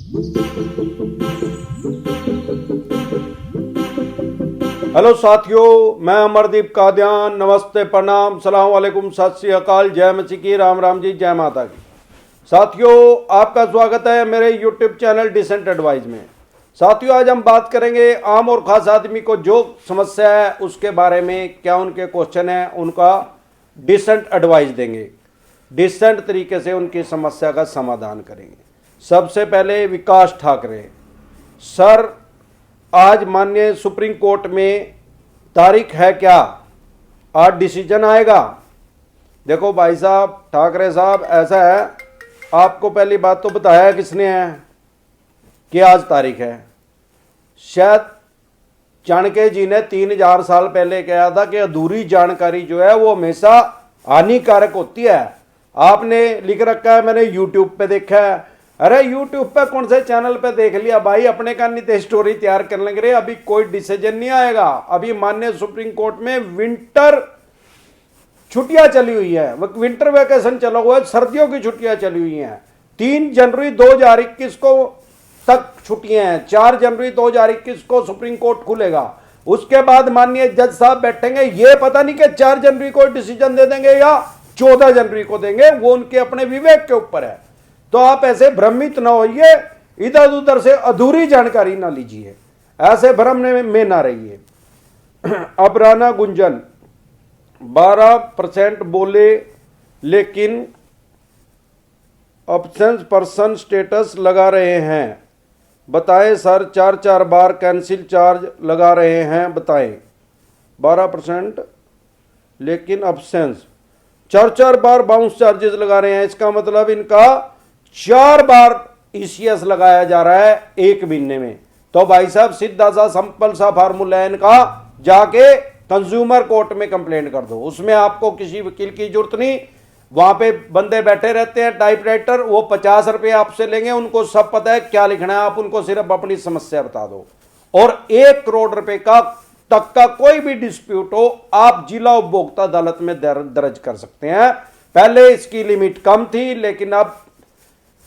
Hello साथियों, मैं अमरदीप कादियान। नमस्ते, प्रणाम, सलाम वालेकुम, सत श्री अकाल, जय मसीह की, राम राम जी, जय माता की। साथियों, आपका स्वागत है मेरे यूट्यूब चैनल डिसेंट एडवाइस में। साथियों, आज हम बात करेंगे आम और खास आदमी को जो समस्या है उसके बारे में, क्या उनके क्वेश्चन है, उनका डिसेंट एडवाइस देंगे। डिसेंट तरीके से उनकी समस्या का समाधान करेंगे। सबसे पहले विकास ठाकरे सर, आज माननीय सुप्रीम कोर्ट में तारीख है क्या? आज डिसीजन आएगा? देखो भाई साहब, ठाकरे साहब, ऐसा है, आपको पहली बात तो बताया किसने है कि आज तारीख है। शायद चाणक्य जी ने 3000 साल पहले कहा था कि अधूरी जानकारी जो है वो हमेशा हानिकारक होती है। आपने लिख रखा है, मैंने यूट्यूब पे देखा है। अरे यूट्यूब पे कौन से चैनल पे देख लिया भाई, अपने का नहीं स्टोरी तैयार करने के लिए। अभी कोई डिसीजन नहीं आएगा। अभी माननीय सुप्रीम कोर्ट में विंटर छुट्टियां चली हुई है, विंटर वेकेशन चला हुआ है, सर्दियों की छुट्टियां चली हुई हैं। 3 जनवरी 2021 को तक छुट्टियां हैं। 4 जनवरी 2021 को सुप्रीम कोर्ट खुलेगा। उसके बाद माननीय जज साहब बैठेंगे। ये पता नहीं कि 4 जनवरी को डिसीजन दे देंगे या 14 जनवरी को देंगे, वो उनके अपने विवेक के ऊपर है। तो आप ऐसे भ्रमित ना होइए, इधर उधर से अधूरी जानकारी ना लीजिए, ऐसे भ्रम में ना रहिए। अबराना गुंजन 12% बोले, लेकिन अब्सेंस पर्सन स्टेटस लगा रहे हैं। बताएं सर, 4 बार कैंसिल चार्ज लगा रहे हैं, बताएं। 12% लेकिन अब्सेंस 4 बार बाउंस चार्जेस लगा रहे हैं। इसका मतलब इनका 4 बार ईसीएस लगाया जा रहा है 1 महीने में। तो भाई साहब, सीधा सा सिंपल सा फार्मूला है इनका, जाके कंज्यूमर कोर्ट में कंप्लेंट कर दो। उसमें आपको किसी वकील की जरूरत नहीं। वहां पे बंदे बैठे रहते हैं टाइपराइटर, वो 50 रुपये आपसे लेंगे, उनको सब पता है क्या लिखना है। आप उनको सिर्फ अपनी समस्या बता दो, और 1 करोड़ रुपए का तक का कोई भी डिस्प्यूट हो, आप जिला उपभोक्ता अदालत में दर्ज कर सकते हैं। पहले इसकी लिमिट कम थी, लेकिन अब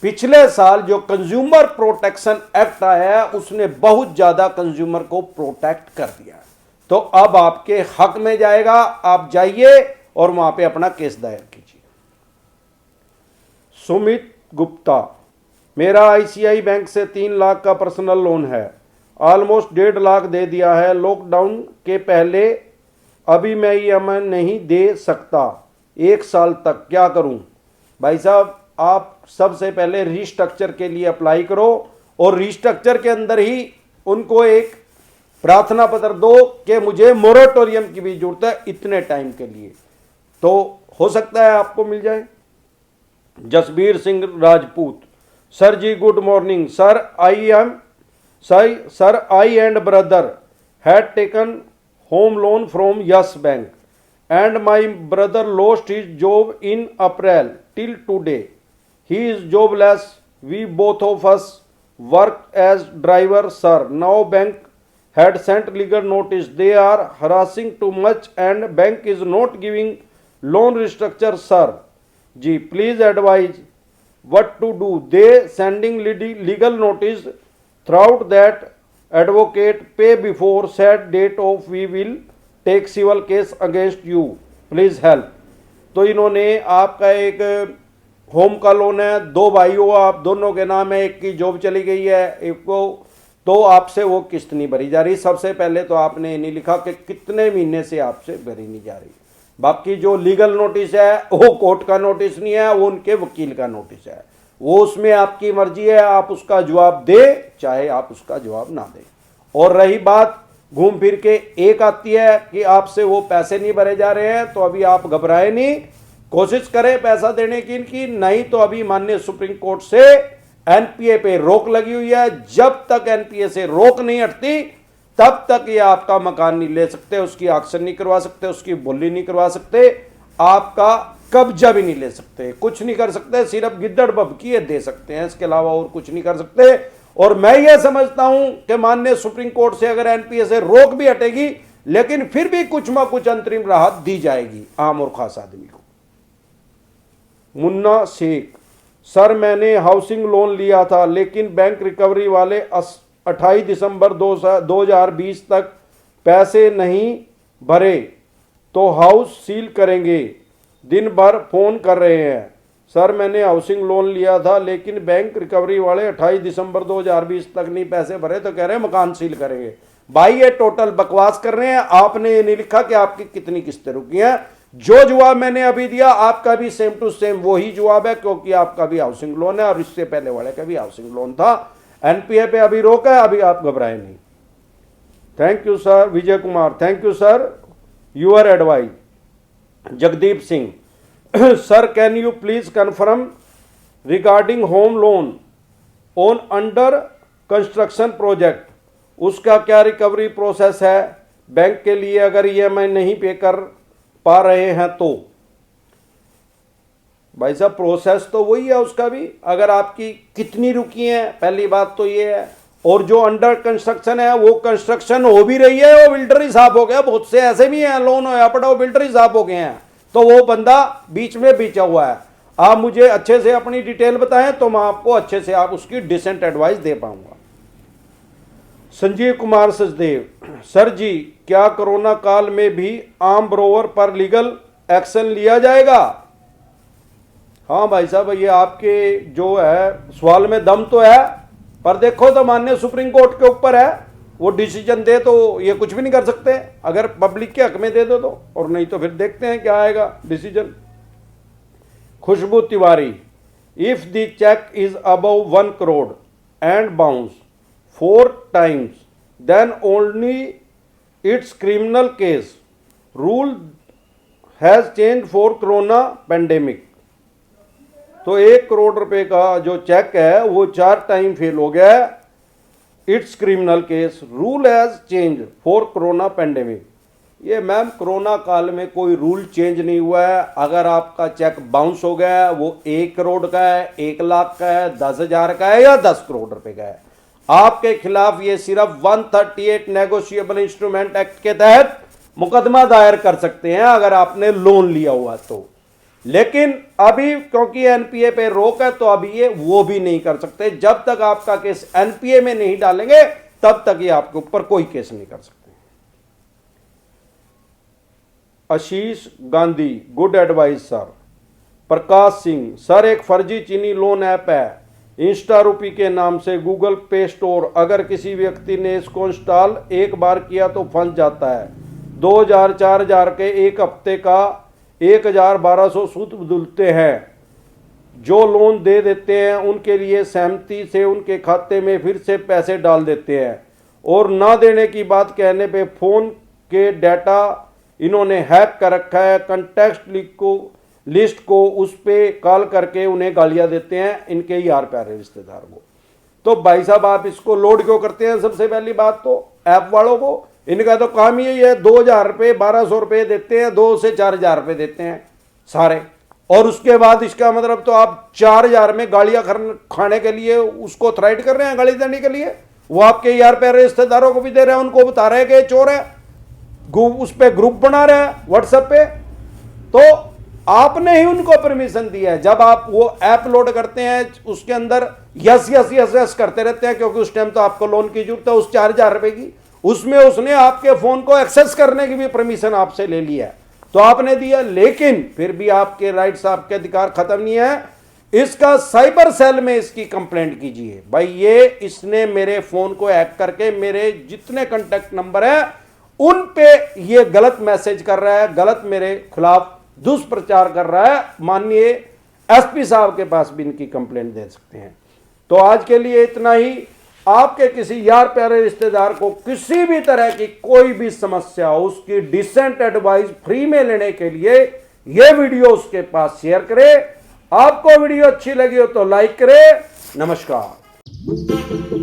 पिछले साल जो कंज्यूमर प्रोटेक्शन एक्ट आया है उसने बहुत ज्यादा कंज्यूमर को प्रोटेक्ट कर दिया। तो अब आपके हक में जाएगा। आप जाइए और वहां पे अपना केस दायर कीजिए। सुमित गुप्ता, मेरा आईसीआई बैंक से 3 लाख का पर्सनल लोन है, ऑलमोस्ट 1.5 लाख दे दिया है लॉकडाउन के पहले। अभी मैं ईएमआई नहीं दे सकता 1 साल तक, क्या करूं? भाई साहब, आप सबसे पहले रीस्ट्रक्चर के लिए अप्लाई करो, और रीस्ट्रक्चर के अंदर ही उनको एक प्रार्थना पत्र दो कि मुझे मोरेटोरियम की भी जरूरत है इतने टाइम के लिए, तो हो सकता है आपको मिल जाए। Jasbir Singh Rajput, sir ji good morning sir, I and brother had taken home loan from yes bank and my brother lost his job in April till today. He is jobless. We both of us worked as driver, sir. Now bank had sent legal notice. They are harassing too much and bank is not giving loan restructure, sir. Ji, please advise what to do. They sending legal notice throughout that advocate pay before said date of we will take civil case against you, please help. तो इन्होंने आपका एक home का loan है, 2 भाई हो आप, दोनों के नाम है, एक की जॉब चली गई है, एक को, तो आपसे वो किस्त नहीं भरी जा रही। सबसे पहले तो आपने नहीं लिखा कि कितने महीने से आपसे भरी नहीं जा रही। बाकी जो लीगल नोटिस है वो कोर्ट का नोटिस नहीं है, वो उनके वकील का नोटिस है। वो उसमें आपकी मर्जी है, आप उसका जवाब दे चाहे आप उसका जवाब ना दें। और रही बात घूम फिर के एक आती है कि आपसे वो पैसे नहीं भरे जा रहे हैं, तो अभी आप घबराए नहीं, कोशिश करें पैसा देने की इनकी। नहीं तो अभी माननीय सुप्रीम कोर्ट से एनपीए पे रोक लगी हुई है। जब तक एनपीए से रोक नहीं हटती तब तक ये आपका मकान नहीं ले सकते, उसकी ऑक्शन नहीं करवा सकते, उसकी बोली नहीं करवा सकते, आपका कब्जा भी नहीं ले सकते, कुछ नहीं कर सकते। सिर्फ गिद्दड़ बबकी दे सकते हैं, इसके अलावा और कुछ नहीं कर सकते। और मैं ये समझता हूं कि माननीय सुप्रीम कोर्ट से अगर एनपीए से रोक भी हटेगी, लेकिन फिर भी कुछ न कुछ अंतरिम राहत दी जाएगी आम और खास आदमी को। मुन्ना शेख, सर मैंने हाउसिंग लोन लिया था लेकिन बैंक रिकवरी वाले 28 दिसंबर 2020 तक पैसे नहीं भरे तो हाउस सील करेंगे। दिन भर फ़ोन कर रहे हैं। सर मैंने हाउसिंग लोन लिया था लेकिन बैंक रिकवरी वाले 28 दिसंबर 2020 तक नहीं पैसे भरे तो कह रहे हैं मकान सील करेंगे। भाई ये टोटल बकवास कर रहे हैं। आपने ये नहीं लिखा कि आपकी कितनी किस्तें रुकी हैं। जो जवाब मैंने अभी दिया आपका भी सेम टू सेम वही जवाब है, क्योंकि आपका भी हाउसिंग लोन है और इससे पहले वाले का भी हाउसिंग लोन था। एनपीए पे अभी रोका है, अभी आप घबराए नहीं। Thank you sir. Vijay Kumar, thank you sir your advice. Jagdeep Singh, sir can you please confirm regarding home loan on under construction project, उसका क्या रिकवरी प्रोसेस है बैंक के लिए अगर ईएमआई नहीं पे कर पा रहे हैं तो? भाई साहब प्रोसेस तो वही है उसका भी, अगर आपकी कितनी रुकी है पहली बात तो ये है, और जो अंडर कंस्ट्रक्शन है वो कंस्ट्रक्शन हो भी रही है, वो बिल्डर ही साफ हो गया। बहुत से ऐसे भी हैं लोन होया पड़ा वो बिल्डर ही साफ हो गए हैं, तो वो बंदा बीच में बीचा हुआ है। आप मुझे अच्छे से अपनी डिटेल बताएं तो मैं आपको अच्छे से आप उसकी डिसेंट एडवाइस दे पाऊंगा। संजीव कुमार सचदेव, सर जी क्या कोरोना काल में भी आम ब्रोवर पर लीगल एक्शन लिया जाएगा? हाँ भाई साहब, ये आपके जो है सवाल में दम तो है, पर देखो तो माननीय सुप्रीम कोर्ट के ऊपर है, वो डिसीजन दे तो ये कुछ भी नहीं कर सकते अगर पब्लिक के हक में दे दो तो, और नहीं तो फिर देखते हैं क्या आएगा decision. Khushboo Tiwari, if the cheque is above 1 crore and bounce 4 times then only its criminal case. Rule has changed for corona pandemic. तो 1 करोड़ रुपए का जो चेक है वो 4 टाइम फेल हो गया है। It's criminal case, rule has change for corona pandemic. ये मैम कोरोना काल में कोई रूल चेंज नहीं हुआ है। अगर आपका चेक बाउंस हो गया है वो 1 करोड़ का है, 1 लाख का है, 10,000 का है या 10 करोड़ रुपए का है, आपके खिलाफ ये सिर्फ 138 नेगोशिएबल इंस्ट्रूमेंट एक्ट के तहत मुकदमा दायर कर सकते हैं अगर आपने लोन लिया हुआ तो। लेकिन अभी क्योंकि एनपीए पे रोक है तो अभी ये वो भी नहीं कर सकते। जब तक आपका केस एनपीए में नहीं डालेंगे तब तक ये आपके ऊपर कोई केस नहीं कर सकते। आशीष Gandhi, good advice sir. Prakash Singh, sir एक फर्जी चीनी लोन ऐप है इंस्टा रूपी के नाम से गूगल पे स्टोर, अगर किसी व्यक्ति ने इसको इंस्टॉल एक बार किया तो फंस जाता है। 2,000 4,000 के एक हफ्ते का 1,1200 सूद बदलते हैं। जो लोन दे देते हैं उनके लिए सहमति से उनके खाते में फिर से पैसे डाल देते हैं, और ना देने की बात कहने पे फ़ोन के डाटा इन्होंने हैक कर रखा है। कंटेक्ट लिस्ट को उस पर कॉल करके उन्हें गालियां देते हैं, इनके यार प्यारे रिश्तेदार को। तो भाई साहब आप इसको लोड क्यों करते हैं? सबसे पहली बात तो ऐप वालों को, इनका तो काम ही है 2,000 रुपये 1,200 रुपये देते हैं, 2 से 4,000 रुपये देते हैं सारे, और उसके बाद इसका मतलब तो आप 4,000 में गालियां खाने के लिए उसको थ्रेट कर रहे हैं गाली देने के लिए। वो आपके यार प्यारे रिश्तेदारों को भी दे रहे हैं, उनको बता रहे हैं कि चोर है, उस पर ग्रुप बना रहे हैं व्हाट्सएप पे। तो आपने ही उनको परमिशन दिया है। जब आप वो ऐप लोड करते हैं उसके अंदर यस यस यस यस करते रहते हैं, क्योंकि उस टाइम तो आपको लोन की जरूरत है उस 4,000 रुपए की, उसमें उसने आपके फोन को एक्सेस करने की भी परमिशन आपसे ले लिया है, तो आपने दिया। लेकिन फिर भी आपके राइट्स, आपके अधिकार खत्म नहीं है। इसका साइबर सेल में इसकी कंप्लेंट कीजिए। भाई ये इसने मेरे फोन को हैक करके मेरे जितने कांटेक्ट नंबर है उन पे ये गलत मैसेज कर रहा है, गलत मेरे खिलाफ दुष्प्रचार कर रहा है। माननीय एसपी साहब के पास भी इनकी कंप्लेंट दे सकते हैं। तो आज के लिए इतना ही। आपके किसी यार प्यारे रिश्तेदार को किसी भी तरह की कोई भी समस्या हो, उसकी डिसेंट एडवाइस फ्री में लेने के लिए यह वीडियो उसके पास शेयर करें। आपको वीडियो अच्छी लगी हो तो लाइक करें। नमस्कार।